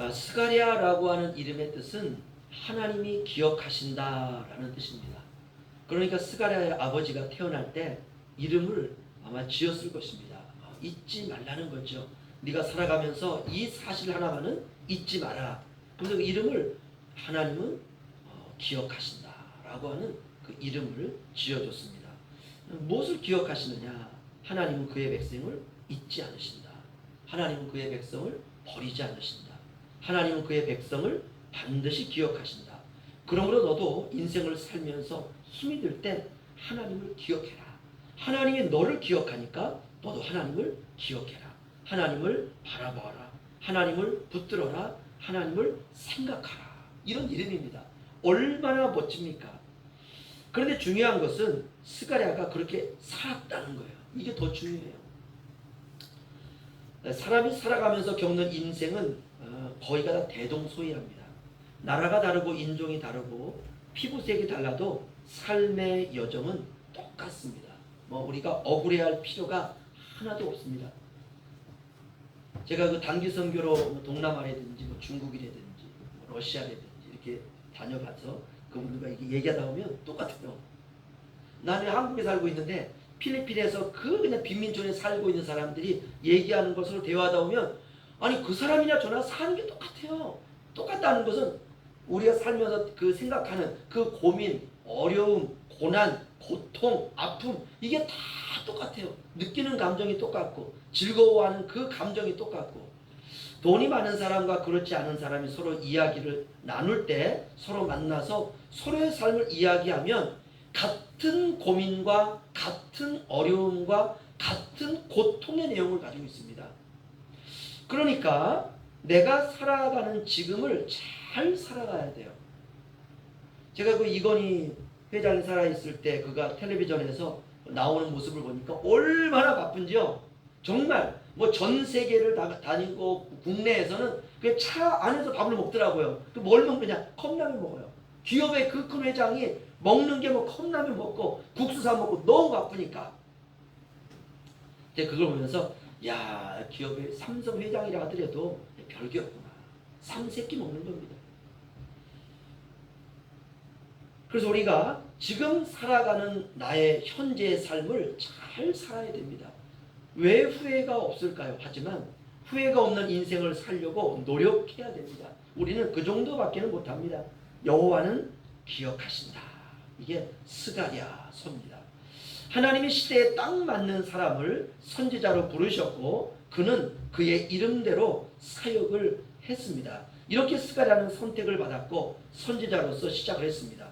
스가랴라고 하는 이름의 뜻은 하나님이 기억하신다라는 뜻입니다. 그러니까 스가랴의 아버지가 태어날 때 이름을 아마 지었을 것입니다. 잊지 말라는 거죠. 네가 살아가면서 이 사실 하나만은 잊지 마라. 그래서 그 이름을 하나님은 기억하신다라고 하는 그 이름을 지어줬습니다. 무엇을 기억하시느냐? 하나님은 그의 백성을 잊지 않으신다. 하나님은 그의 백성을 버리지 않으신다. 하나님은 그의 백성을 반드시 기억하신다. 그러므로 너도 인생을 살면서 힘이 들 때 하나님을 기억해라. 하나님이 너를 기억하니까 너도 하나님을 기억해라. 하나님을 바라보아라. 하나님을 붙들어라. 하나님을 생각하라. 이런 이름입니다. 얼마나 멋집니까? 그런데 중요한 것은 스가랴가 그렇게 살았다는 거예요. 이게 더 중요해요. 사람이 살아가면서 겪는 인생은 거의가 다 대동소이합니다. 나라가 다르고 인종이 다르고 피부색이 달라도 삶의 여정은 똑같습니다. 우리가 억울해할 필요가 하나도 없습니다. 제가 그 단기 선교로 동남아라든지 중국이라든지 러시아라든지 이렇게 다녀봐서 그분들과 이렇게 얘기하다 보면 똑같아요. 나는 한국에 살고 있는데 필리핀에서 그냥 빈민촌에 살고 있는 사람들이 얘기하는 것으로 대화하다 보면 아니 그 사람이나 저나 사는 게 똑같아요. 똑같다는 것은 우리가 살면서 그 생각하는 그 고민, 어려움, 고난, 고통, 아픔 이게 다 똑같아요. 느끼는 감정이 똑같고 즐거워하는 그 감정이 똑같고 돈이 많은 사람과 그렇지 않은 사람이 서로 이야기를 나눌 때 서로 만나서 서로의 삶을 이야기하면 같은 고민과 같은 어려움과 같은 고통의 내용을 가지고 있습니다. 그러니까 내가 살아가는 지금을 잘 살아가야 돼요. 제가 그 이건희 회장이 살아있을 때 그가 텔레비전에서 나오는 모습을 보니까 얼마나 바쁜지요. 정말 전 세계를 다니고 국내에서는 그 차 안에서 밥을 먹더라고요. 뭘 먹느냐? 컵라면 먹어요. 기업의 그 큰 회장이 먹는 게 컵라면 먹고 국수 사 먹고 너무 바쁘니까. 제가 그걸 보면서 야 기업의 삼성 회장이라 하더라도 별게 없구나. 3세끼 먹는 겁니다. 그래서 우리가 지금 살아가는 나의 현재의 삶을 잘 살아야 됩니다. 왜 후회가 없을까요? 하지만 후회가 없는 인생을 살려고 노력해야 됩니다. 우리는 그 정도밖에는 못합니다. 여호와는 기억하신다. 이게 스가랴서입니다. 하나님이 시대에 딱 맞는 사람을 선지자로 부르셨고 그는 그의 이름대로 사역을 했습니다. 이렇게 스가랴는 선택을 받았고 선지자로서 시작을 했습니다.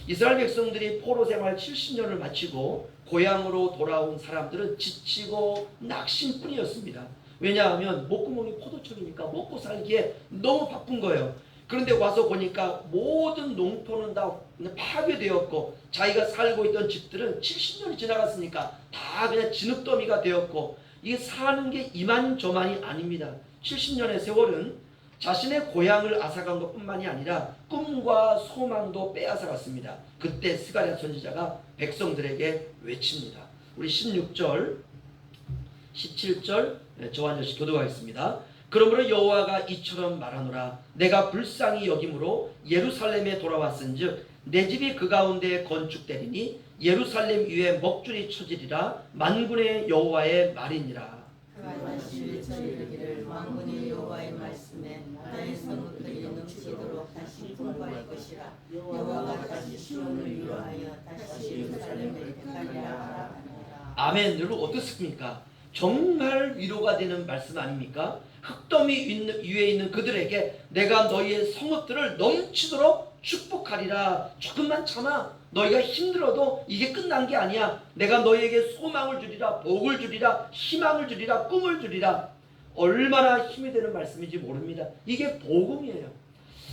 이스라엘 백성들이 포로 생활 70년을 마치고 고향으로 돌아온 사람들은 지치고 낙심뿐이었습니다. 왜냐하면 목구멍이 포도청이니까 먹고 살기에 너무 바쁜 거예요. 그런데 와서 보니까 모든 농토는 다 파괴되었고 자기가 살고 있던 집들은 70년이 지나갔으니까 다 그냥 진흙더미가 되었고 이게 사는 게 이만저만이 아닙니다. 70년의 세월은 자신의 고향을 앗아간 것뿐만이 아니라 꿈과 소망도 빼앗아갔습니다. 그때 스가랴 선지자가 백성들에게 외칩니다. 우리 16절, 17절 저와 한 절씩 교독하겠습니다. 그러므로 여호와가 이처럼 말하노라. 내가 불쌍히 여김으로 예루살렘에 돌아왔은즉 내 집이 그 가운데 건축되리니 예루살렘 위에 먹줄이 쳐지리라. 만군의 여호와의 말이니라. 만군의 여호와의 말씀에 나의 성읍들이 넘치도록 다시 풍부할 것이라. 여호와가 다시 시온을 위로하여 다시 예루살렘을 택하리라. 아멘. 여러분 어떻습니까? 정말 위로가 되는 말씀 아닙니까? 흙더미 위에 있는 그들에게 내가 너희의 성읍들을 넘치도록 축복하리라. 조금만 참아. 너희가 힘들어도 이게 끝난 게 아니야. 내가 너희에게 소망을 주리라. 복을 주리라. 희망을 주리라. 꿈을 주리라. 얼마나 힘이 되는 말씀인지 모릅니다. 이게 복음이에요.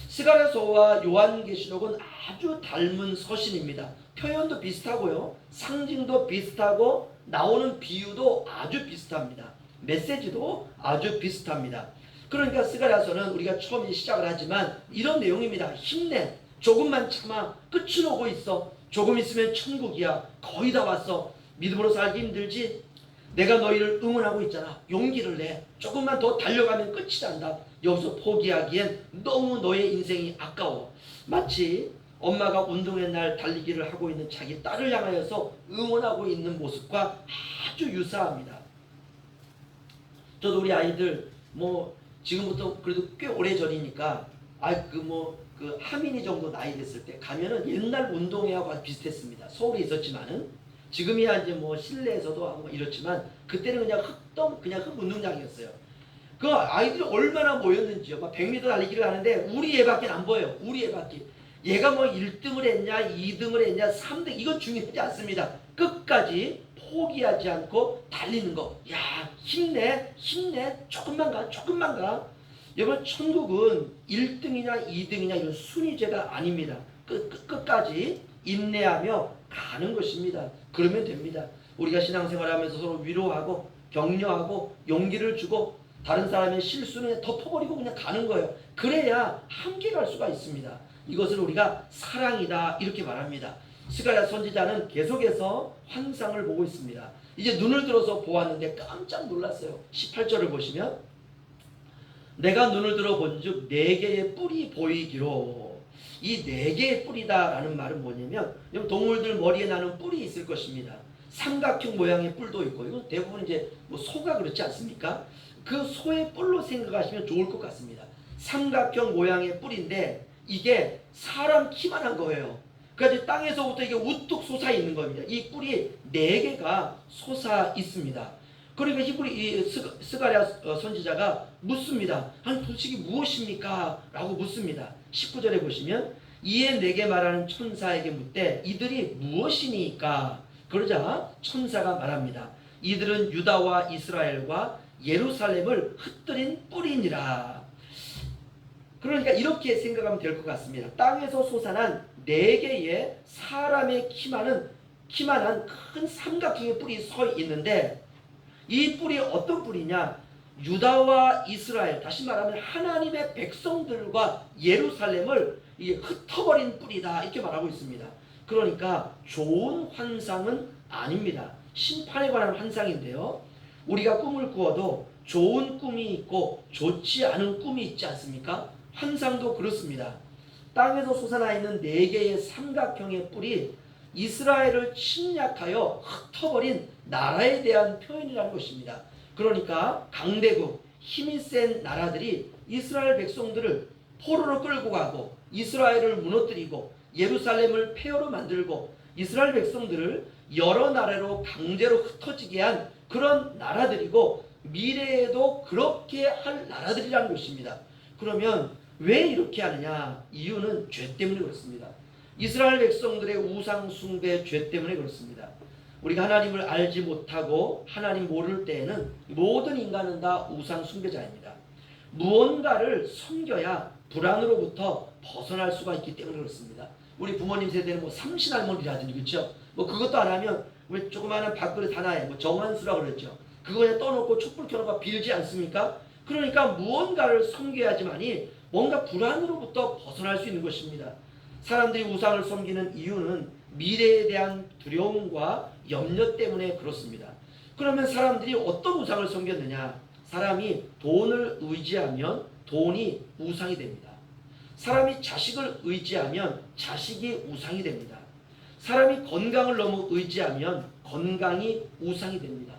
스가랴서와 요한계시록은 아주 닮은 서신입니다. 표현도 비슷하고요. 상징도 비슷하고 나오는 비유도 아주 비슷합니다. 메시지도 아주 비슷합니다. 그러니까 스가랴서는 우리가 처음에 시작을 하지만 이런 내용입니다. 힘내. 조금만 참아. 끝은 오고 있어. 조금 있으면 천국이야. 거의 다 왔어. 믿음으로 살기 힘들지? 내가 너희를 응원하고 있잖아. 용기를 내. 조금만 더 달려가면 끝이 난다. 여기서 포기하기엔 너무 너의 인생이 아까워. 마치 엄마가 운동회 날 달리기를 하고 있는 자기 딸을 향하여서 응원하고 있는 모습과 아주 유사합니다. 저도 우리 아이들 뭐 지금부터 그래도 꽤 오래 전이니까 그 하민이 정도 나이 됐을 때 가면은 옛날 운동회하고 아주 비슷했습니다. 서울에 있었지만은 지금이야 이제 뭐 실내에서도 하고 이렇지만 그때는 그냥 흙 운동장이었어요. 그 아이들이 얼마나 모였는지요. 막 100m 달리기를 하는데 우리 애밖에 안 보여요. 우리 애밖에. 얘가 뭐 1등을 했냐 2등을 했냐 3등 이건 중요하지 않습니다. 끝까지 포기하지 않고 달리는 거. 야 힘내 조금만 가. 여러분 천국은 1등이냐 2등이냐 이런 순위제가 아닙니다. 끝까지 인내하며 가는 것입니다. 그러면 됩니다. 우리가 신앙생활하면서 서로 위로하고 격려하고 용기를 주고 다른 사람의 실수는 덮어버리고 그냥 가는 거예요. 그래야 함께 갈 수가 있습니다. 이것을 우리가 사랑이다 이렇게 말합니다. 스가랴 선지자는 계속해서 환상을 보고 있습니다. 이제 눈을 들어서 보았는데 깜짝 놀랐어요. 18절을 보시면 내가 눈을 들어 본즉 4개의 뿔이 보이기로. 이 4개의 뿔이다라는 말은 뭐냐면 동물들 머리에 나는 뿔이 있을 것입니다. 삼각형 모양의 뿔도 있고 이건 대부분 이제 뭐 소가 그렇지 않습니까? 그 소의 뿔로 생각하시면 좋을 것 같습니다. 삼각형 모양의 뿔인데 이게 사람 키만한 거예요. 그래서 땅에서부터 이게 우뚝 솟아 있는 겁니다. 이 뿔이 4개가 솟아 있습니다. 그러니까 스가랴 선지자가 묻습니다. 아니 도대체 이게 무엇입니까? 라고 묻습니다. 19절에 보시면 이에 내게 말하는 천사에게 묻되 이들이 무엇이니까? 그러자 천사가 말합니다. 이들은 유다와 이스라엘과 예루살렘을 흩뜨린 뿔이니라. 그러니까 이렇게 생각하면 될 것 같습니다. 땅에서 솟아난 4개의 사람의 키만한 큰 삼각형의 뿔이 서 있는데 이 뿔이 어떤 뿔이냐? 유다와 이스라엘, 다시 말하면 하나님의 백성들과 예루살렘을 흩어버린 뿔이다 이렇게 말하고 있습니다. 그러니까 좋은 환상은 아닙니다. 심판에 관한 환상인데요. 우리가 꿈을 꾸어도 좋은 꿈이 있고 좋지 않은 꿈이 있지 않습니까? 환상도 그렇습니다. 땅에서 솟아나 있는 4개의 삼각형의 뿔이 이스라엘을 침략하여 흩어버린 나라에 대한 표현이라는 것입니다. 그러니까 강대국, 힘이 센 나라들이 이스라엘 백성들을 포로로 끌고 가고 이스라엘을 무너뜨리고 예루살렘을 폐허로 만들고 이스라엘 백성들을 여러 나라로 강제로 흩어지게 한 그런 나라들이고 미래에도 그렇게 할 나라들이라는 것입니다. 그러면 왜 이렇게 하느냐? 이유는 죄 때문에 그렇습니다. 이스라엘 백성들의 우상 숭배 죄 때문에 그렇습니다. 우리가 하나님을 알지 못하고 하나님 모를 때에는 모든 인간은 다 우상 숭배자입니다. 무언가를 섬겨야 불안으로부터 벗어날 수가 있기 때문에 그렇습니다. 우리 부모님 세대는 뭐 삼신할머니라든지 그렇죠? 뭐 그것도 안 하면 왜 조그마한 밥그릇 하나에 뭐 정한수라고 그랬죠. 그거 그냥 떠놓고 촛불 켜놓고 빌지 않습니까? 그러니까 무언가를 섬겨야지만이 뭔가 불안으로부터 벗어날 수 있는 것입니다. 사람들이 우상을 섬기는 이유는 미래에 대한 두려움과 염려 때문에 그렇습니다. 그러면 사람들이 어떤 우상을 섬겼느냐? 사람이 돈을 의지하면 돈이 우상이 됩니다. 사람이 자식을 의지하면 자식이 우상이 됩니다. 사람이 건강을 너무 의지하면 건강이 우상이 됩니다.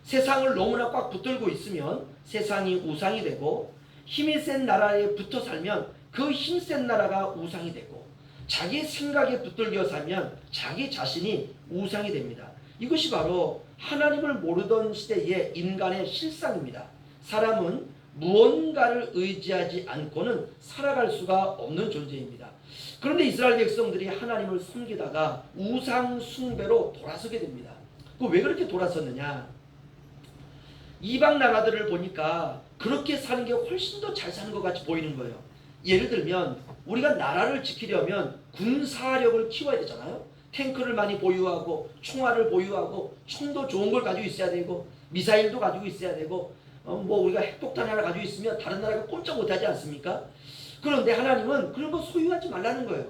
세상을 너무나 꽉 붙들고 있으면 세상이 우상이 되고 힘이 센 나라에 붙어 살면 그 힘센 나라가 우상이 되고 자기 생각에 붙들겨 살면 자기 자신이 우상이 됩니다. 이것이 바로 하나님을 모르던 시대의 인간의 실상입니다. 사람은 무언가를 의지하지 않고는 살아갈 수가 없는 존재입니다. 그런데 이스라엘 백성들이 하나님을 섬기다가 우상 숭배로 돌아서게 됩니다. 왜 그렇게 돌아섰느냐? 이방 나라들을 보니까 그렇게 사는 게 훨씬 더 잘 사는 것 같이 보이는 거예요. 예를 들면 우리가 나라를 지키려면 군사력을 키워야 되잖아요. 탱크를 많이 보유하고 총알을 보유하고 총도 좋은 걸 가지고 있어야 되고 미사일도 가지고 있어야 되고 뭐 우리가 핵폭탄 하나 가지고 있으면 다른 나라가 꼼짝 못하지 않습니까? 그런데 하나님은 그런 거 소유하지 말라는 거예요.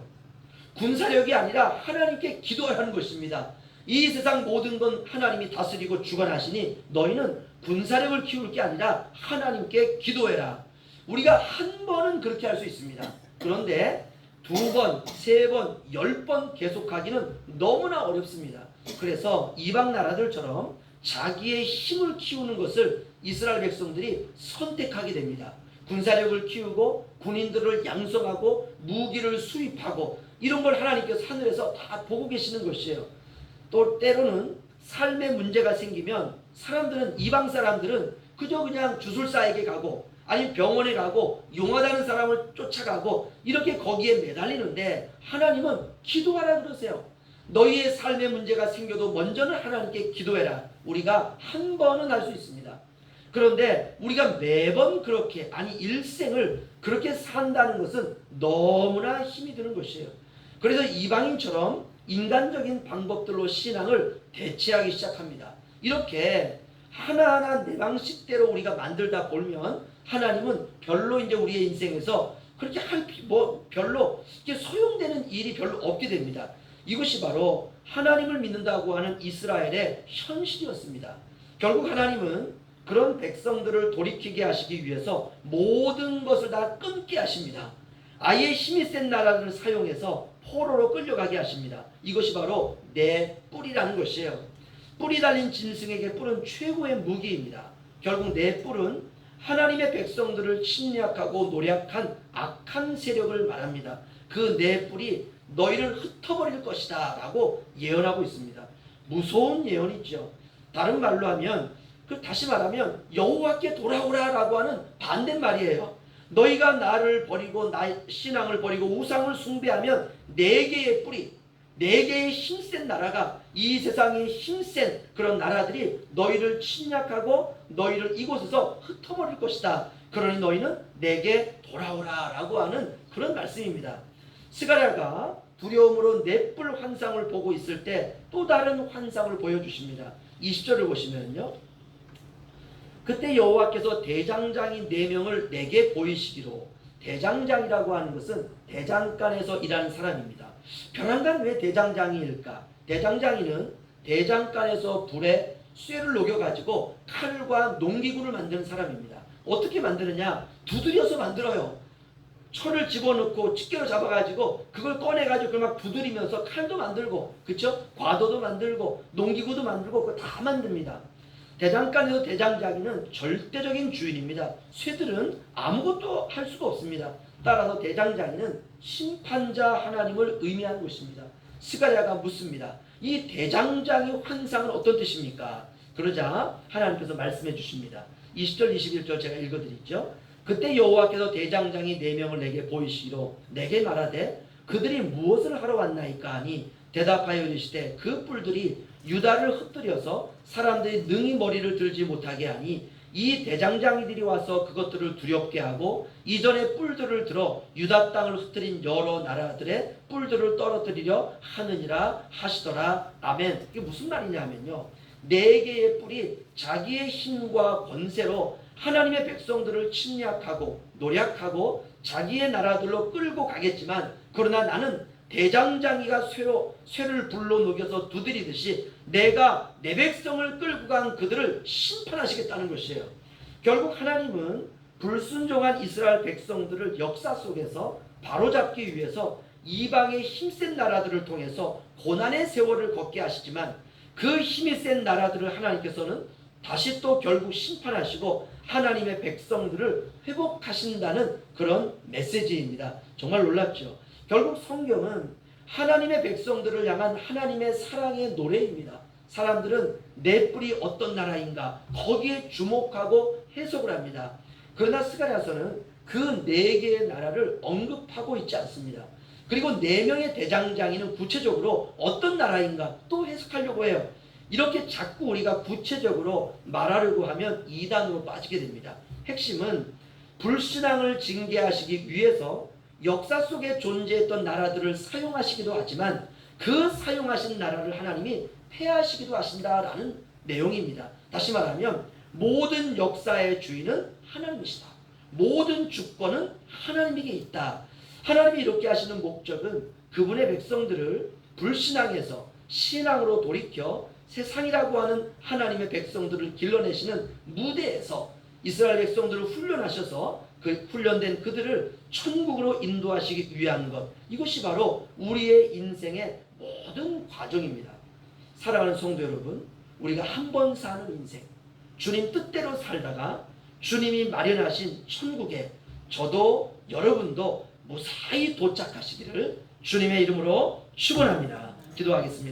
군사력이 아니라 하나님께 기도하는 것입니다. 이 세상 모든 건 하나님이 다스리고 주관하시니 너희는 군사력을 키울 게 아니라 하나님께 기도해라. 우리가 한 번은 그렇게 할 수 있습니다. 그런데 2번, 3번, 10번 계속하기는 너무나 어렵습니다. 그래서 이방 나라들처럼 자기의 힘을 키우는 것을 이스라엘 백성들이 선택하게 됩니다. 군사력을 키우고 군인들을 양성하고 무기를 수입하고 이런 걸 하나님께서 하늘에서 다 보고 계시는 것이에요. 또 때로는 삶의 문제가 생기면 사람들은, 이방 사람들은 그저 그냥 주술사에게 가고 아니면 병원에 가고 용하다는 사람을 쫓아가고 이렇게 거기에 매달리는데, 하나님은 기도하라 그러세요. 너희의 삶의 문제가 생겨도 먼저는 하나님께 기도해라. 우리가 한 번은 할 수 있습니다. 그런데 우리가 매번 그렇게, 아니 일생을 그렇게 산다는 것은 너무나 힘이 드는 것이에요. 그래서 이방인처럼 인간적인 방법들로 신앙을 대체하기 시작합니다. 이렇게 하나하나 내 방식대로 우리가 만들다 보면 하나님은 별로 이제 우리의 인생에서 그렇게 별로 이렇게 소용되는 일이 별로 없게 됩니다. 이것이 바로 하나님을 믿는다고 하는 이스라엘의 현실이었습니다. 결국 하나님은 그런 백성들을 돌이키게 하시기 위해서 모든 것을 다 끊게 하십니다. 아예 힘이 센 나라를 사용해서 포로로 끌려가게 하십니다. 이것이 바로 내 뿔이라는 것이에요. 뿔이 달린 짐승에게 뿔은 최고의 무기입니다. 결국 내 뿔은 하나님의 백성들을 침략하고 노략한 악한 세력을 말합니다. 그 내 뿔이 너희를 흩어버릴 것이다 라고 예언하고 있습니다. 무서운 예언이죠. 다른 말로 하면, 다시 말하면 여호와께 돌아오라 라고 하는 반대말이에요. 너희가 나를 버리고 나의 신앙을 버리고 우상을 숭배하면 네 개의 뿔이, 네 개의 힘센 나라가, 이 세상의 힘센 그런 나라들이 너희를 침략하고 너희를 이곳에서 흩어버릴 것이다. 그러니 너희는 내게 돌아오라 라고 하는 그런 말씀입니다. 스가랴가 두려움으로 넷불 환상을 보고 있을 때 또 다른 환상을 보여주십니다. 20절을 보시면요, 그때 여호와께서 대장장이 4명을 내게 보이시기로. 대장장이라고 하는 것은 대장간에서 일하는 사람입니다. 벼랑간 왜 대장장이일까? 대장장이는 대장간에서 불에 쇠를 녹여가지고 칼과 농기구를 만드는 사람입니다. 어떻게 만드느냐? 두드려서 만들어요. 철을 집어넣고 집게로 잡아가지고 그걸 꺼내가지고 그걸 막 두드리면서 칼도 만들고, 그쵸? 과도도 만들고 농기구도 만들고 그거 다 만듭니다. 대장간에서 대장장이는 절대적인 주인입니다. 쇠들은 아무것도 할 수가 없습니다. 따라서 대장장이는 심판자 하나님을 의미하는 것입니다. 스가랴가 묻습니다. 이 대장장이 환상은 어떤 뜻입니까? 그러자 하나님께서 말씀해 주십니다. 20절 21절 제가 읽어드리죠. 그때 여호와께서 대장장이 4명을 내게 보이시기로 내게 말하되 그들이 무엇을 하러 왔나이까 하니 대답하여 이르시되 그 뿔들이 유다를 흩뜨려서 사람들이 능히 머리를 들지 못하게 하니 이 대장장이들이 와서 그것들을 두렵게 하고 이전에 뿔들을 들어 유다 땅을 흩뜨린 여러 나라들의 뿔들을 떨어뜨리려 하느니라 하시더라. 아멘. 이게 무슨 말이냐면요, 4개의 뿔이 자기의 힘과 권세로 하나님의 백성들을 침략하고 노략하고 자기의 나라들로 끌고 가겠지만, 그러나 나는 대장장이가 쇠를 불로 녹여서 두드리듯이 내가 내 백성을 끌고 간 그들을 심판하시겠다는 것이에요. 결국 하나님은 불순종한 이스라엘 백성들을 역사 속에서 바로잡기 위해서 이방의 힘센 나라들을 통해서 고난의 세월을 걷게 하시지만, 그 힘이 센 나라들을 하나님께서는 다시 또 결국 심판하시고 하나님의 백성들을 회복하신다는 그런 메시지입니다. 정말 놀랍죠. 결국 성경은 하나님의 백성들을 향한 하나님의 사랑의 노래입니다. 사람들은 내 뿔이 어떤 나라인가 거기에 주목하고 해석을 합니다. 그러나 스가랴서는 그 4개의 나라를 언급하고 있지 않습니다. 그리고 4명의 대장장이는 구체적으로 어떤 나라인가 또 해석하려고 해요. 이렇게 자꾸 우리가 구체적으로 말하려고 하면 이단으로 빠지게 됩니다. 핵심은 불신앙을 징계하시기 위해서 역사 속에 존재했던 나라들을 사용하시기도 하지만 그 사용하신 나라를 하나님이 폐하시기도 하신다라는 내용입니다. 다시 말하면 모든 역사의 주인은 하나님이시다. 모든 주권은 하나님에게 있다. 하나님이 이렇게 하시는 목적은 그분의 백성들을 불신앙에서 신앙으로 돌이켜 세상이라고 하는 하나님의 백성들을 길러내시는 무대에서 이스라엘 백성들을 훈련하셔서 그 훈련된 그들을 천국으로 인도하시기 위한 것, 이것이 바로 우리의 인생의 모든 과정입니다. 사랑하는 성도 여러분, 우리가 한 번 사는 인생, 주님 뜻대로 살다가 주님이 마련하신 천국에 저도 여러분도 무사히 도착하시기를 주님의 이름으로 축원합니다. 기도하겠습니다.